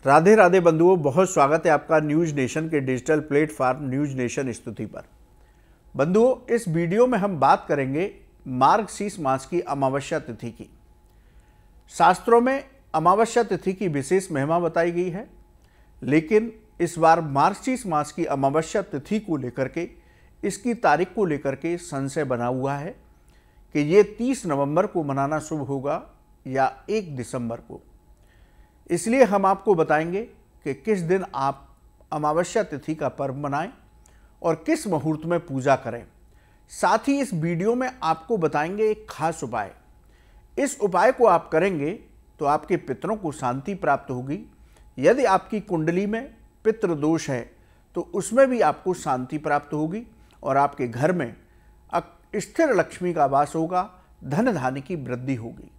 राधे राधे बंधुओं, बहुत स्वागत है आपका न्यूज नेशन के डिजिटल प्लेटफॉर्म न्यूज नेशन स्तुति पर। बंधुओं, इस वीडियो में हम बात करेंगे मार्गशीर्ष मास की अमावस्या तिथि की। शास्त्रों में अमावस्या तिथि की विशेष महिमा बताई गई है, लेकिन इस बार मार्गशीर्ष मास की अमावस्या तिथि को लेकर के, इसकी तारीख को लेकर के संशय बना हुआ है कि ये 30 नवंबर को मनाना शुभ होगा या 1 दिसंबर को। इसलिए हम आपको बताएंगे कि किस दिन आप अमावस्या तिथि का पर्व मनाएं और किस मुहूर्त में पूजा करें। साथ ही इस वीडियो में आपको बताएंगे एक खास उपाय। इस उपाय को आप करेंगे तो आपके पितरों को शांति प्राप्त होगी। यदि आपकी कुंडली में पितृ दोष है तो उसमें भी आपको शांति प्राप्त होगी और आपके घर में स्थिर लक्ष्मी का वास होगा, धन धान्य की वृद्धि होगी।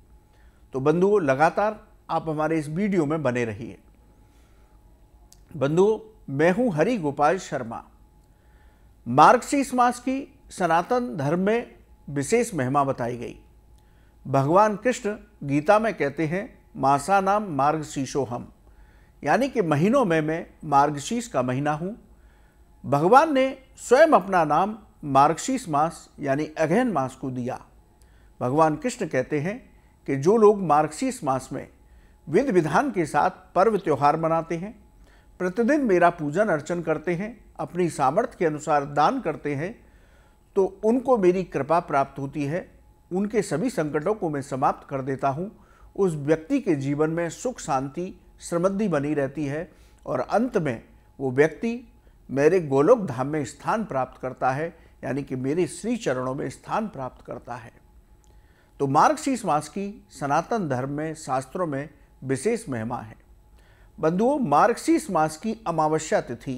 तो बंधुओं, लगातार आप हमारे इस वीडियो में बने रहिए। बंधुओं, मैं हूं हरि गोपाल शर्मा। मार्गशीर्ष मास की सनातन धर्म में विशेष महिमा बताई गई। भगवान कृष्ण गीता में कहते हैं, मासा नाम मार्गशीर्षोहम, यानी कि महीनों में मैं मार्गशीर्ष का महीना हूं। भगवान ने स्वयं अपना नाम मार्गशीर्ष मास यानी अगहन मास को दिया। भगवान कृष्ण कहते हैं कि जो लोग मार्गशीर्ष मास में विधि विधान के साथ पर्व त्योहार मनाते हैं, प्रतिदिन मेरा पूजन अर्चन करते हैं, अपनी सामर्थ्य के अनुसार दान करते हैं, तो उनको मेरी कृपा प्राप्त होती है। उनके सभी संकटों को मैं समाप्त कर देता हूँ। उस व्यक्ति के जीवन में सुख शांति समृद्धि बनी रहती है और अंत में वो व्यक्ति मेरे गोलोक धाम में स्थान प्राप्त करता है, यानी कि मेरे श्री चरणों में स्थान प्राप्त करता है। तो मार्गशीर्ष मास की सनातन धर्म में, शास्त्रों में विशेष महिमा है। बंधुओं, मार्गशीर्ष मास की अमावस्या तिथि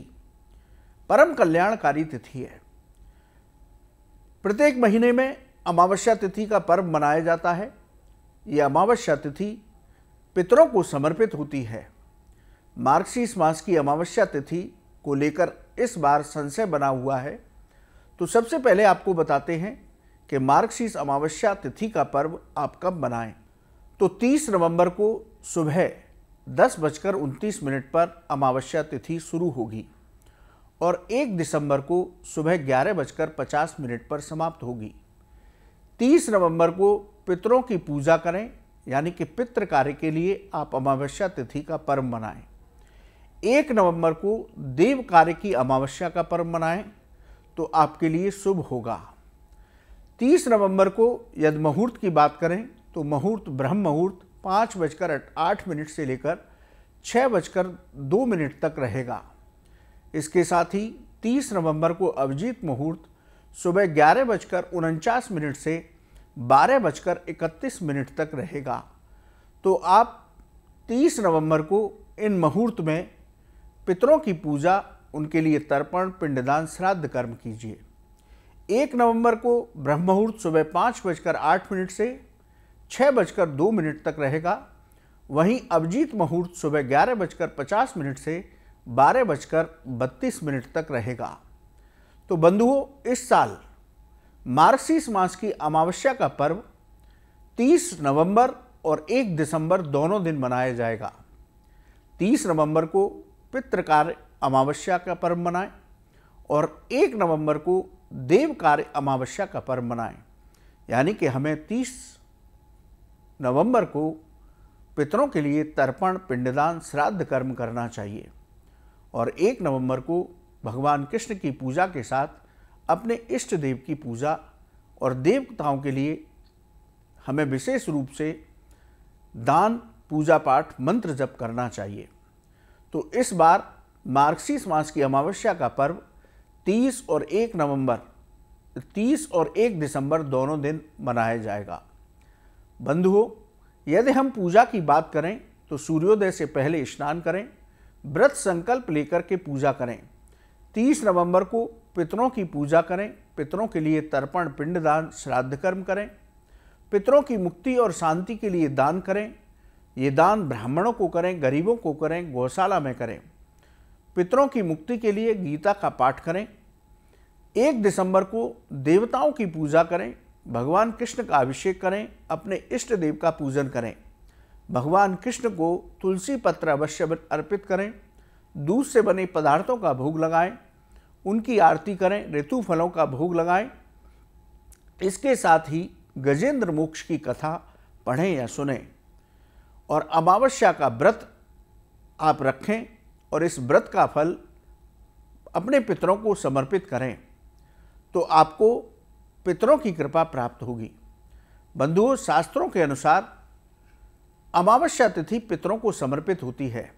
परम कल्याणकारी तिथि है। प्रत्येक महीने में अमावस्या तिथि का पर्व मनाया जाता है। यह अमावस्या तिथि पितरों को समर्पित होती है। मार्गशीर्ष मास की अमावस्या तिथि को लेकर इस बार संशय बना हुआ है। तो सबसे पहले आपको बताते हैं कि मार्गशीर्ष अमावस्या तिथि का पर्व आप कब मनाएं। तो 30 नवंबर को सुबह 10:29 पर अमावस्या तिथि शुरू होगी और 1 दिसंबर को सुबह 11:50 पर समाप्त होगी। 30 नवंबर को पितरों की पूजा करें, यानी कि पितृ कार्य के लिए आप अमावस्या तिथि का पर्व मनाएं। 1 नवंबर को देव कार्य की अमावस्या का पर्व मनाएं तो आपके लिए शुभ होगा। 30 नवंबर को यदि मुहूर्त की बात करें तो मुहूर्त ब्रह्म मुहूर्त 5:08 से लेकर 6:02 तक रहेगा। इसके साथ ही 30 नवंबर को अभिजीत मुहूर्त सुबह 11:49 से 12:31 तक रहेगा। तो आप 30 नवंबर को इन मुहूर्त में पितरों की पूजा, उनके लिए तर्पण, पिंडदान, श्राद्ध कर्म कीजिए। 1 नवंबर को ब्रह्म मुहूर्त सुबह 5:08 से 6:02 तक रहेगा। वहीं अभिजीत मुहूर्त सुबह 11:50 से 12:32 तक रहेगा। तो बंधुओं, इस साल मार्गशीर्ष मास की अमावस्या का पर्व 30 नवंबर और 1 दिसंबर दोनों दिन मनाया जाएगा। 30 नवंबर को पितृ कार्य अमावस्या का पर्व मनाएं और 1 नवंबर को देव कार्य अमावस्या का पर्व मनाएं, यानी कि हमें 30 नवंबर को पितरों के लिए तर्पण, पिंडदान, श्राद्ध कर्म करना चाहिए और 1 नवंबर को भगवान कृष्ण की पूजा के साथ अपने इष्ट देव की पूजा और देवताओं के लिए हमें विशेष रूप से दान, पूजा पाठ, मंत्र जप करना चाहिए। तो इस बार मार्गशीर्ष मास की अमावस्या का पर्व 30 और 1 दिसंबर दोनों दिन मनाया जाएगा। बंधुओं, यदि हम पूजा की बात करें तो सूर्योदय से पहले स्नान करें, व्रत संकल्प लेकर के पूजा करें। 30 नवंबर को पितरों की पूजा करें, पितरों के लिए तर्पण, पिंडदान, श्राद्ध कर्म करें। पितरों की मुक्ति और शांति के लिए दान करें। ये दान ब्राह्मणों को करें, गरीबों को करें, गौशाला में करें। पितरों की मुक्ति के लिए गीता का पाठ करें। 1 दिसंबर को देवताओं की पूजा करें, भगवान कृष्ण का अभिषेक करें, अपने इष्ट देव का पूजन करें। भगवान कृष्ण को तुलसी पत्र अवश्य अर्पित करें, दूध से बने पदार्थों का भोग लगाएं, उनकी आरती करें, ऋतु फलों का भोग लगाएं। इसके साथ ही गजेंद्र मोक्ष की कथा पढ़ें या सुनें और अमावस्या का व्रत आप रखें और इस व्रत का फल अपने पितरों को समर्पित करें तो आपको पितरों की कृपा प्राप्त होगी। बंधुओं, शास्त्रों के अनुसार अमावस्या तिथि पितरों को समर्पित होती है।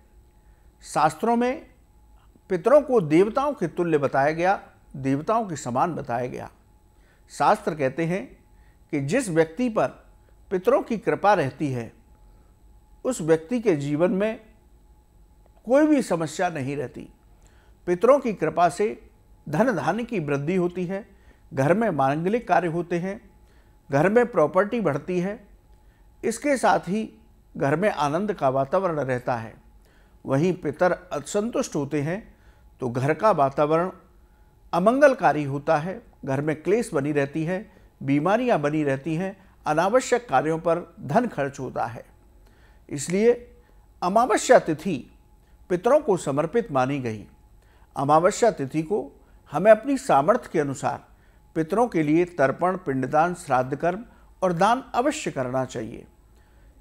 शास्त्रों में पितरों को देवताओं के तुल्य बताया गया, देवताओं के समान बताया गया। शास्त्र कहते हैं कि जिस व्यक्ति पर पितरों की कृपा रहती है उस व्यक्ति के जीवन में कोई भी समस्या नहीं रहती। पितरों की कृपा से धन धान्य की वृद्धि होती है, घर में मांगलिक कार्य होते हैं, घर में प्रॉपर्टी बढ़ती है, इसके साथ ही घर में आनंद का वातावरण रहता है। वहीं पितर असंतुष्ट होते हैं तो घर का वातावरण अमंगलकारी होता है, घर में क्लेश बनी रहती है, बीमारियां बनी रहती हैं, अनावश्यक कार्यों पर धन खर्च होता है। इसलिए अमावस्या तिथि पितरों को समर्पित मानी गई। अमावस्या तिथि को हमें अपनी सामर्थ्य के अनुसार पितरों के लिए तर्पण, पिंडदान, श्राद्ध कर्म और दान अवश्य करना चाहिए,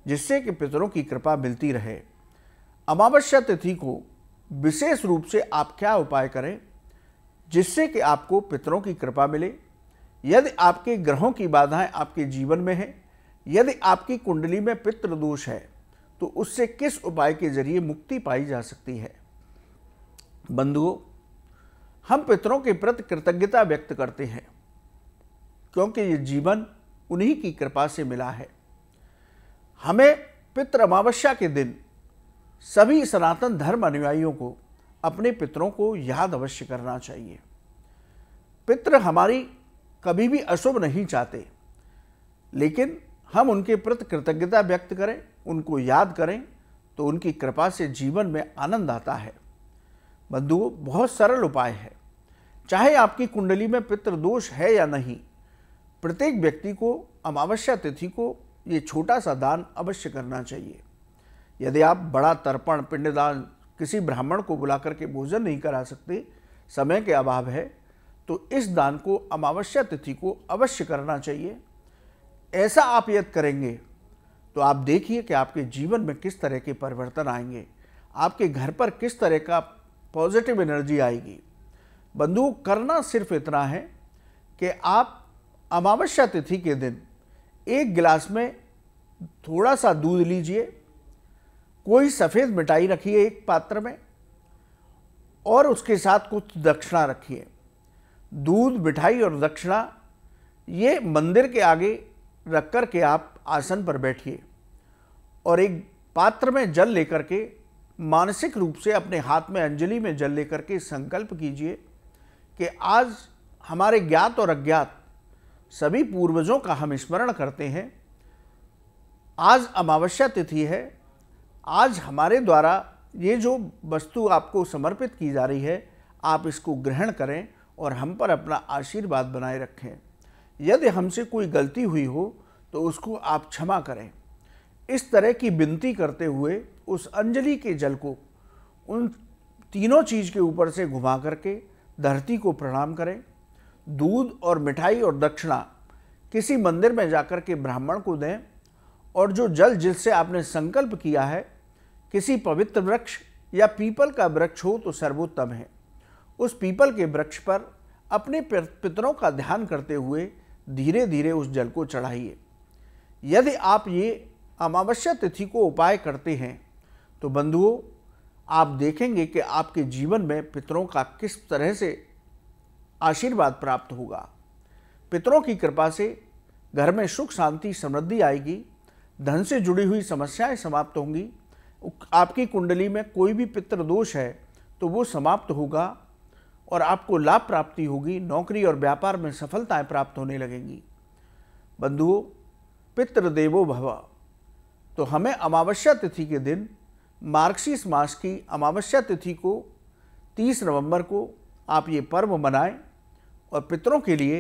जिससे कि पितरों की कृपा मिलती रहे। अमावस्या तिथि को विशेष रूप से आप क्या उपाय करें जिससे कि आपको पितरों की कृपा मिले। यदि आपके ग्रहों की बाधाएं आपके जीवन में हैं, यदि आपकी कुंडली में पितृ दोष है तो उससे किस उपाय के जरिए मुक्ति पाई जा सकती है। बंधुओं, हम पितरों के प्रति कृतज्ञता व्यक्त करते हैं क्योंकि ये जीवन उन्हीं की कृपा से मिला है। हमें पितृ अमावस्या के दिन सभी सनातन धर्म अनुयायियों को अपने पितरों को याद अवश्य करना चाहिए। पितृ हमारी कभी भी अशुभ नहीं चाहते, लेकिन हम उनके प्रति कृतज्ञता व्यक्त करें, उनको याद करें तो उनकी कृपा से जीवन में आनंद आता है। बंधुओं, बहुत सरल उपाय है। चाहे आपकी कुंडली में पितृ दोष है या नहीं, प्रत्येक व्यक्ति को अमावस्या तिथि को ये छोटा सा दान अवश्य करना चाहिए। यदि आप बड़ा तर्पण, पिंडदान, किसी ब्राह्मण को बुलाकर के भोजन नहीं करा सकते, समय के अभाव है, तो इस दान को अमावस्या तिथि को अवश्य करना चाहिए। ऐसा आप यदि करेंगे तो आप देखिए कि आपके जीवन में किस तरह के परिवर्तन आएंगे, आपके घर पर किस तरह का पॉजिटिव एनर्जी आएगी। बंधुओं, करना सिर्फ इतना है कि आप अमावस्या तिथि के दिन एक गिलास में थोड़ा सा दूध लीजिए, कोई सफ़ेद मिठाई रखिए एक पात्र में और उसके साथ कुछ दक्षिणा रखिए। दूध, मिठाई और दक्षिणा ये मंदिर के आगे रख कर के आप आसन पर बैठिए और एक पात्र में जल लेकर के मानसिक रूप से अपने हाथ में अंजलि में जल लेकर के संकल्प कीजिए कि आज हमारे ज्ञात और अज्ञात सभी पूर्वजों का हम स्मरण करते हैं। आज अमावस्या तिथि है, आज हमारे द्वारा ये जो वस्तु आपको समर्पित की जा रही है आप इसको ग्रहण करें और हम पर अपना आशीर्वाद बनाए रखें। यदि हमसे कोई गलती हुई हो तो उसको आप क्षमा करें। इस तरह की विनती करते हुए उस अंजलि के जल को उन तीनों चीज़ के ऊपर से घुमा करके धरती को प्रणाम करें। दूध और मिठाई और दक्षिणा किसी मंदिर में जाकर के ब्राह्मण को दें और जो जल जिससे आपने संकल्प किया है, किसी पवित्र वृक्ष या पीपल का वृक्ष हो तो सर्वोत्तम है, उस पीपल के वृक्ष पर अपने पितरों का ध्यान करते हुए धीरे धीरे उस जल को चढ़ाइए। यदि आप ये अमावस्या तिथि को उपाय करते हैं तो बंधुओं, आप देखेंगे कि आपके जीवन में पितरों का किस तरह से आशीर्वाद प्राप्त होगा। पितरों की कृपा से घर में सुख, शांति, समृद्धि आएगी, धन से जुड़ी हुई समस्याएं समाप्त होंगी। आपकी कुंडली में कोई भी पितृ दोष है तो वो समाप्त होगा और आपको लाभ प्राप्ति होगी। नौकरी और व्यापार में सफलताएं प्राप्त होने लगेंगी। बंधुओं, पितृदेवो भव, तो हमें अमावस्या तिथि के दिन, मार्गशीर्ष मास की अमावस्या तिथि को 30 नवंबर को आप ये पर्व मनाएं और पितरों के लिए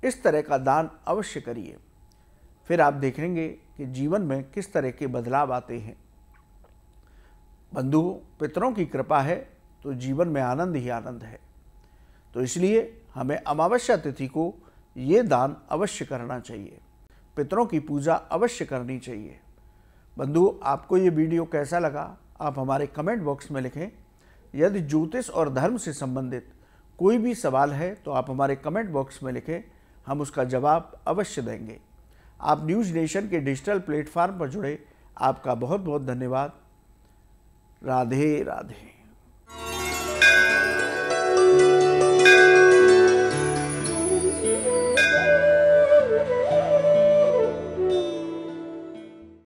इस तरह का दान अवश्य करिए। फिर आप देखेंगे कि जीवन में किस तरह के बदलाव आते हैं। बंधुओं, पितरों की कृपा है तो जीवन में आनंद ही आनंद है। तो इसलिए हमें अमावस्या तिथि को ये दान अवश्य करना चाहिए, पितरों की पूजा अवश्य करनी चाहिए। बंधुओं, आपको ये वीडियो कैसा लगा आप हमारे कमेंट बॉक्स में लिखें। यदि ज्योतिष और धर्म से संबंधित कोई भी सवाल है तो आप हमारे कमेंट बॉक्स में लिखें, हम उसका जवाब अवश्य देंगे। आप न्यूज़ नेशन के डिजिटल प्लेटफॉर्म पर जुड़े, आपका बहुत बहुत धन्यवाद। राधे राधे।